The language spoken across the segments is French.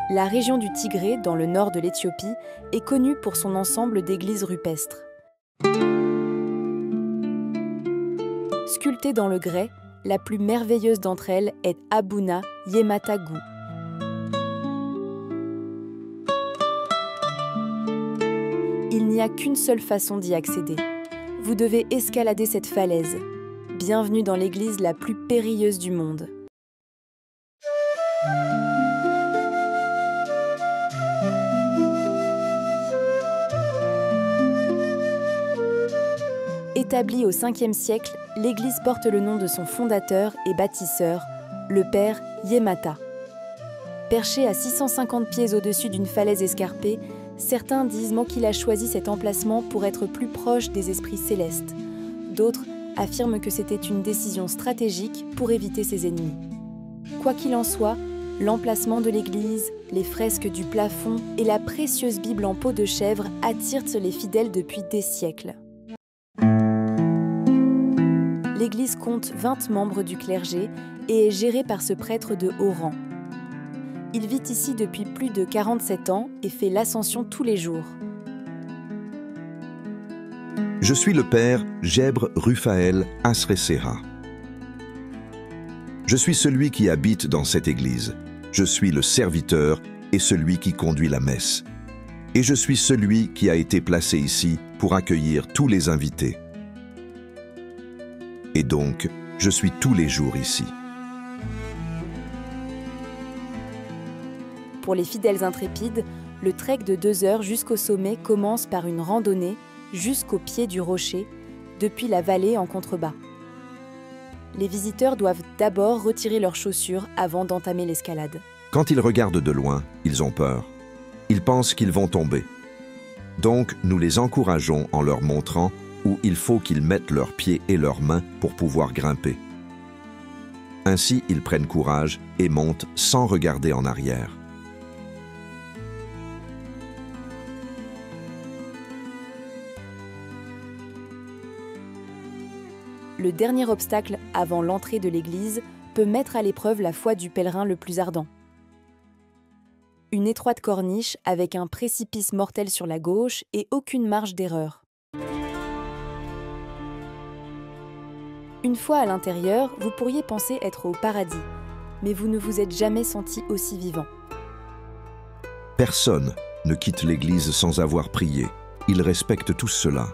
La région du Tigré, dans le nord de l'Éthiopie, est connue pour son ensemble d'églises rupestres. Sculptée dans le grès, la plus merveilleuse d'entre elles est Abuna Yematagu. Il n'y a qu'une seule façon d'y accéder. Vous devez escalader cette falaise. Bienvenue dans l'église la plus périlleuse du monde. Établie au 5e siècle, l'église porte le nom de son fondateur et bâtisseur, le père Yemata. Perché à 650 pieds au-dessus d'une falaise escarpée, certains disent qu'il a choisi cet emplacement pour être plus proche des esprits célestes. D'autres affirment que c'était une décision stratégique pour éviter ses ennemis. Quoi qu'il en soit, l'emplacement de l'église, les fresques du plafond et la précieuse Bible en peau de chèvre attirent les fidèles depuis des siècles. L'église compte 20 membres du clergé et est gérée par ce prêtre de haut rang. Il vit ici depuis plus de 47 ans et fait l'ascension tous les jours. Je suis le père Gebre Rufael Asresera. Je suis celui qui habite dans cette église. Je suis le serviteur et celui qui conduit la messe. Et je suis celui qui a été placé ici pour accueillir tous les invités. Et donc, je suis tous les jours ici. Pour les fidèles intrépides, le trek de 2 heures jusqu'au sommet commence par une randonnée jusqu'au pied du rocher, depuis la vallée en contrebas. Les visiteurs doivent d'abord retirer leurs chaussures avant d'entamer l'escalade. Quand ils regardent de loin, ils ont peur. Ils pensent qu'ils vont tomber. Donc, nous les encourageons en leur montrant où il faut qu'ils mettent leurs pieds et leurs mains pour pouvoir grimper. Ainsi, ils prennent courage et montent sans regarder en arrière. Le dernier obstacle avant l'entrée de l'église peut mettre à l'épreuve la foi du pèlerin le plus ardent. Une étroite corniche avec un précipice mortel sur la gauche et aucune marge d'erreur. Une fois à l'intérieur, vous pourriez penser être au paradis, mais vous ne vous êtes jamais senti aussi vivant. Personne ne quitte l'église sans avoir prié. Ils respectent tous cela.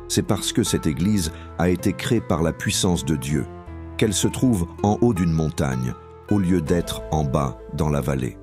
C'est parce que cette église a été créée par la puissance de Dieu, qu'elle se trouve en haut d'une montagne, au lieu d'être en bas dans la vallée.